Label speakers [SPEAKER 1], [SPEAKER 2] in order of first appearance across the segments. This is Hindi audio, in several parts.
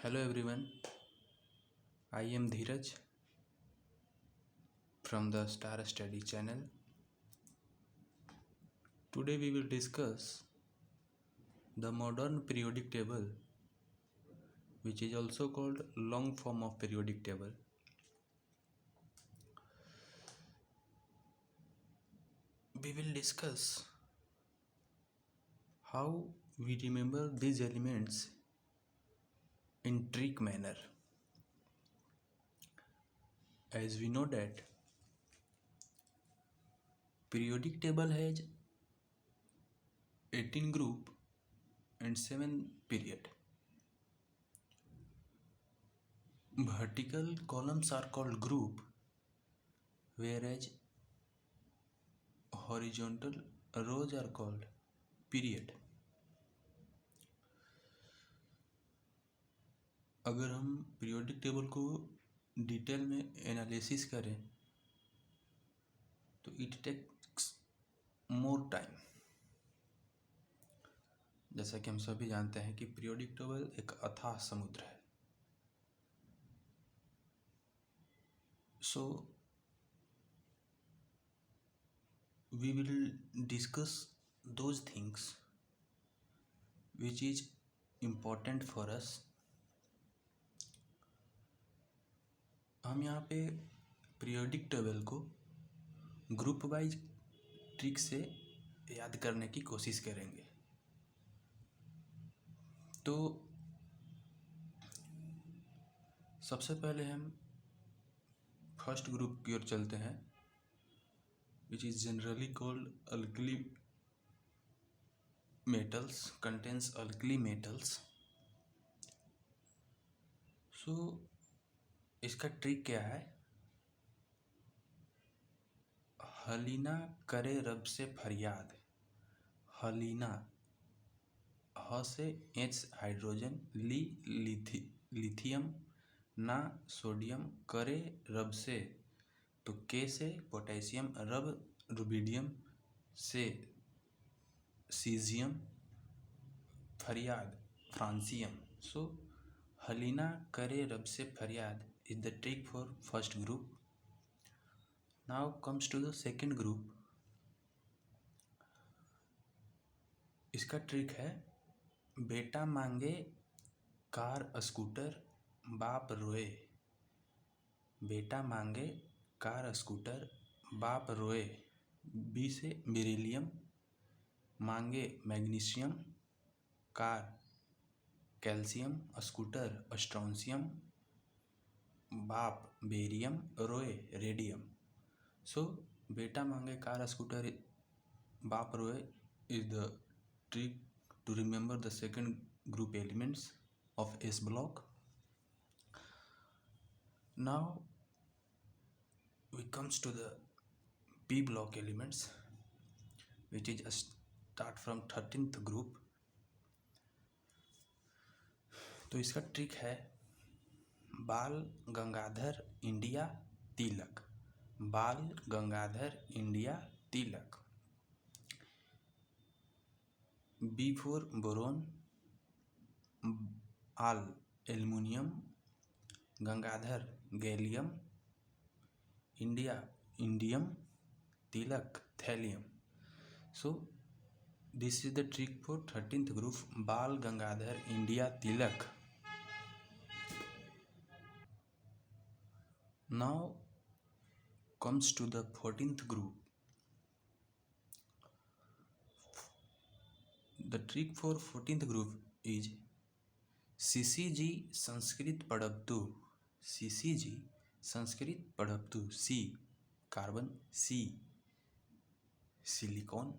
[SPEAKER 1] Hello everyone, I am Dheeraj from the Star Study channel. Today we will discuss the modern periodic table, which is also called long form of periodic table. We will discuss how we remember these elements in trick manner. As we know that periodic table has 18 group and 7 period. Vertical columns are called group, whereas horizontal rows are called period. अगर हम पीरियोडिक टेबल को डिटेल में एनालिसिस करें तो इट टेक्स मोर टाइम। जैसा कि हम सभी जानते हैं कि पीरियोडिक टेबल एक अथाह समुद्र है। So we will discuss those things which is important for us. हम यहाँ पे पीरियोडिक टेबल को ग्रुप वाइज ट्रिक से याद करने की कोशिश करेंगे। तो सबसे पहले हम फर्स्ट ग्रुप की ओर चलते हैं, which is generally called alkali metals, contains alkali metals. सो इसका ट्रिक क्या है? हलीना करे रब से फरियाद। हलीना, ह से एच हाइड्रोजन, लिथियम, ना सोडियम, करे रब से तो के से पोटेशियम, रब रुबिडियम, से सीजियम, फरियाद फ्रांसियम. So हलीना करे रब से फरियाद is the trick for first group. Now comes to the second group. इसका ट्रिक है बेटा मांगे कार स्कूटर बाप रोए। बेटा मांगे कार स्कूटर बाप रोए। बी से बेरिलियम, मांगे magnesium, car calcium, scooter strontium, बाप बेरियम, रोए रेडियम. सो बेटा मांगे कार स्कूटर बाप रोए is the trick to remember the second group elements of S block. Now we comes to the P block elements, which is start from 13th group. तो इसका ट्रिक है बाल Gangadhar India Tilak. Bal Gangadhar India Tilak. B for boron, Al aluminium, Gangadhar gallium, India indium, Tilak thallium. So this is the trick for 13th group, Bal Gangadhar India Tilak. Now comes to the 14th group. The trick for 14th group is CCG Sanskrit पढ़बतु. CCG संस्कृत पढ़बतु. C carbon, C silicon,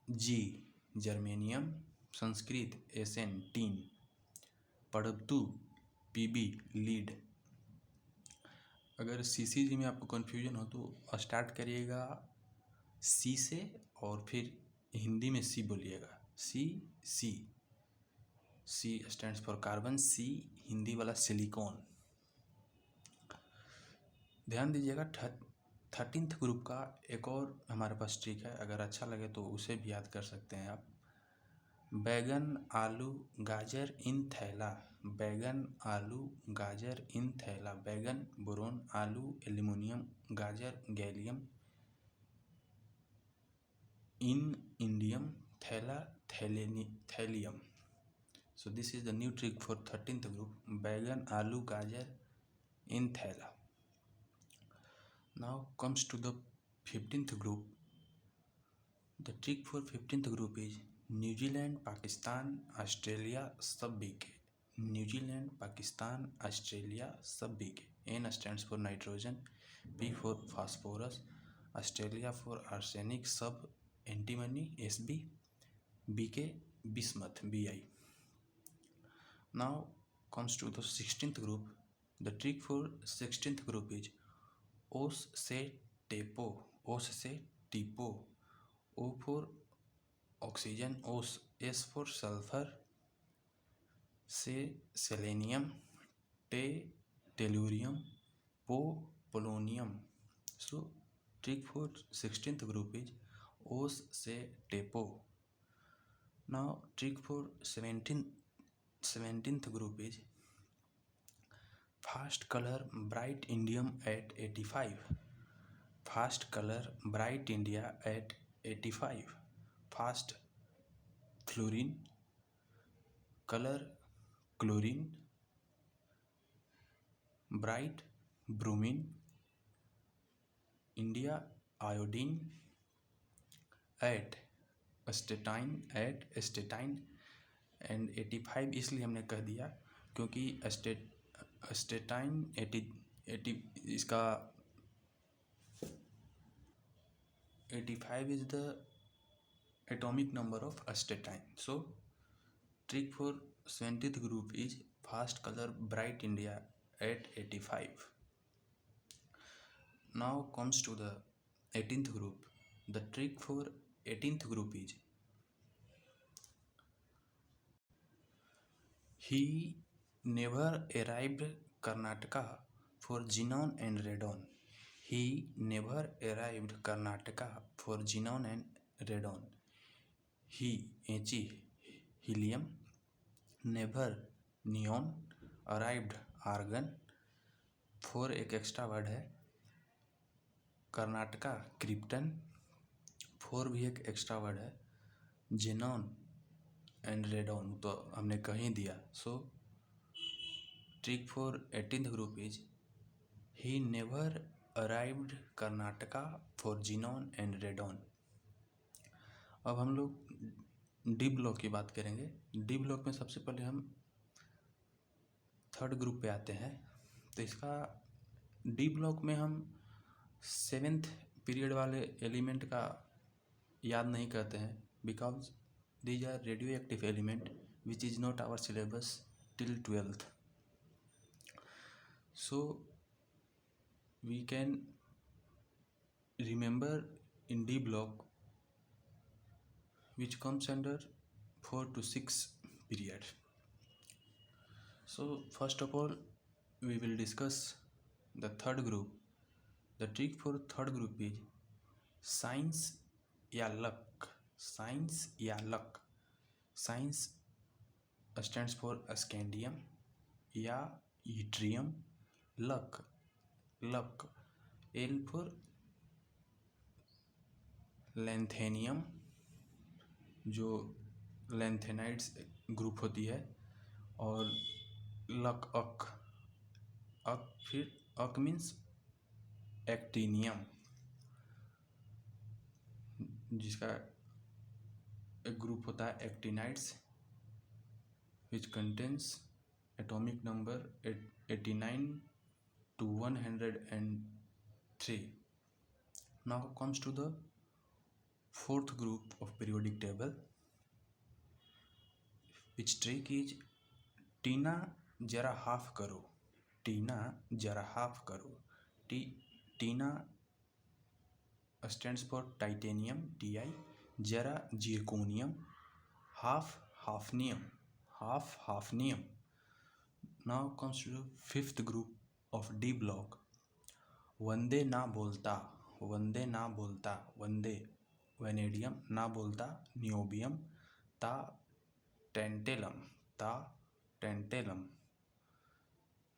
[SPEAKER 1] G germanium, Sanskrit Sn tin, पढ़बतु Pb लीड. अगर CCG में आपको कन्फ्यूजन हो तो स्टार्ट करिएगा C से और फिर हिंदी में C बोलिएगा. C stands for carbon, C Hindi वाला सिलिकॉन. ध्यान दीजिएगा 13th ग्रुप का एक और हमारे पास ट्रिक है, अगर अच्छा लगे तो उसे भी याद कर सकते हैं आप. बैगन आलू गाजर इन थैला, बैगन आलू गाजर इन थैला, बैगन बोरोन आलू एल्यूमिनियम गाजर गैलियम इन इंडियम थैला thallium. So this is the new trick for 13th group, बैगन आलू गाजर in thैला. Now comes to the 15th group. The trick for 15th group is New Zealand Pakistan Australia सब बीके, न्यूजीलैंड पाकिस्तान ऑस्ट्रेलिया सब बीके. N stands for nitrogen, P for phosphorus, Australia for arsenic, सब antimony SB, BK bismuth Bi. Now comes to the 16th group. The trick for 16th group is ओस से टेपो, ओस से टीपो, O for ऑक्सीजन ओस, S for सल्फर, से सेलेनियम, टे टेलुरियम, पो polonium. So trick for 16th group is ओस से टेपो. Now trick for 17th group is fast color bright indium at 85, fast color bright India at 85, fast fluorine color chlorine, bright bromine, India iodine, at astatine at astatine. And 85 इसलिए हमने कह दिया क्योंकि स्टेटाइन 80 इसका 85 is the atomic number of astatine. So trick for 20th group is fast colour bright India at 85. Now comes to the 18th group. The trick for 18th group is he never arrived Karnataka for xenon and radon, he never arrived Karnataka for xenon and radon. He He helium, never neon, arrived argon, for एक एक्स्ट्रा वर्ड है, कर्नाटका क्रिप्टन, फोर भी एक एक्स्ट्रा वर्ड है, जेनॉन एंड रेडॉन तो हमने कहीं दिया. So trick for 18th group is he never arrived Karnataka for xenon and radon. अब हम लोग डी ब्लॉक की बात करेंगे. डी ब्लॉक में सबसे पहले हम 3rd ग्रुप पे आते हैं. तो इसका डी ब्लॉक में हम 7th पीरियड वाले एलिमेंट का याद नहीं करते हैं because these are radio active element which is not our syllabus till 12th. So we can remember in D block which comes under 4 to 6 period. So first of all we will discuss the 3rd group. The trick for 3rd group is science या लक, साइंस या luck. Science stands for scandium या yttrium, luck luck L for lanthanum जो लेंथेनाइड्स ग्रुप होती है, और लक अक अक फिर अक मीन्स एक्टिनियम जिसका एक ग्रुप होता है actinides which contains atomic number 89 to 103. Now comes to the 4th group of periodic table, which trick is टीना जरा हाफ करो, टीना जरा हाफ करो. टीना stands for titanium Ti, जरा zirconium, half hafnium, half hafnium. Now comes to the 5th group of D block. वंदे ना बोलता, वंदे ना बोलता, वंदे वेनेडियम, ना बोलता नियोबियम, ता tantalum, the tantalum.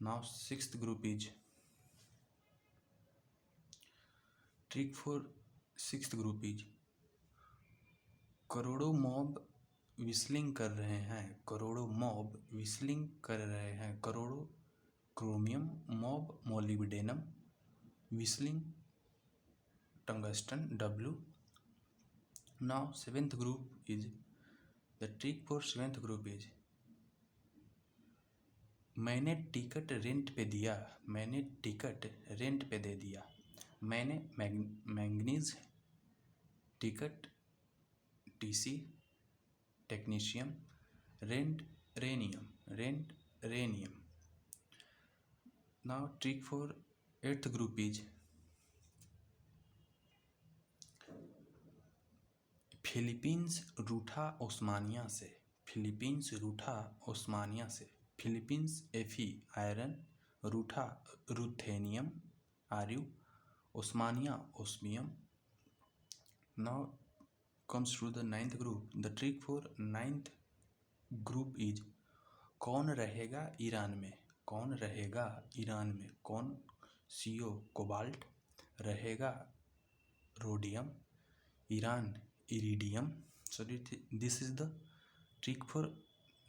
[SPEAKER 1] Now sixth group is trick for sixth group is करोड़ों मॉब विस्लिंग कर रहे हैं, करोड़ों मॉब विस्लिंग कर रहे हैं, करोड़ों chromium mob molybdenum whistling tungsten W. Now seventh group is the trick for seventh group is मैंने टिकट रेंट पे दिया, मैंने टिकट रेंट पे दे दिया, मैंने manganese ticket TC technetium rent rhenium. Now trick for eighth group is Philippines रूठा ओस्मानिया से, फिलीपींस रूठा ओस्मानिया से, फिलीपींस Fe आयरन, रूठा ruthenium Ru, Osmania osmium. Now comes to the ninth group. The trick for ninth group is कौन रहेगा ईरान में, कौन रहेगा ईरान में, कौन CO कोबाल्ट रहेगा rhodium, Iran iridium. So this is the trick for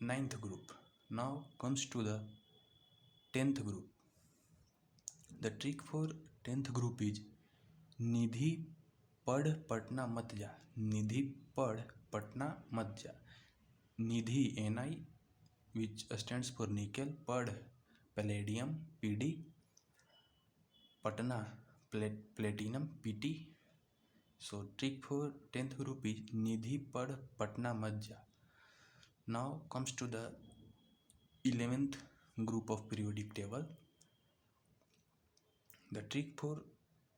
[SPEAKER 1] ninth group. Now comes to the 10th group. The trick for 10th group is निधि पढ़ पटना मत जा, निधि पढ़ पटना मत जा, निधि Ni which stands for nickel, पढ़ palladium Pd, Patna platinum Pt. So trick for 10th group is निधि पढ़ पटना मत जा. Now comes to the 11th group of periodic table. The trick for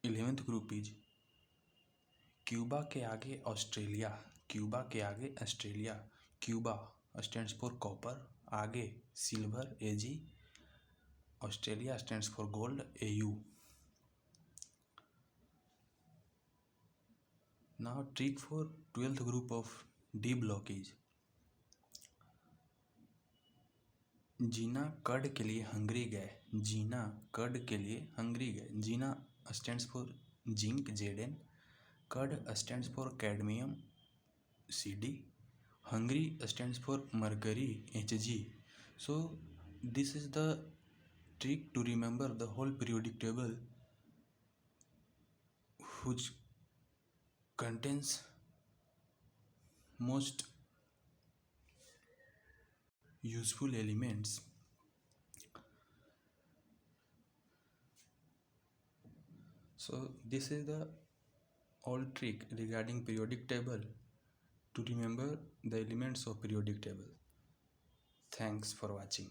[SPEAKER 1] 11th group is Cuba के आगे ऑस्ट्रेलिया, क्यूबा के आगे Australia, Cuba stands for copper, आगे silver Ag, Australia stands for gold Au. Now trick for 12th group of D block is जीना कर्ड के लिए हंगरी गए, जीना कर्ड के लिए हंगरी गए, जीना stands for zinc Zn, curd stands for cadmium Cd, hungry stands for mercury Hg. So this is the trick to remember the whole periodic table which contains most useful elements. So this is the all trick regarding periodic table to remember the elements of periodic table. Thanks for watching.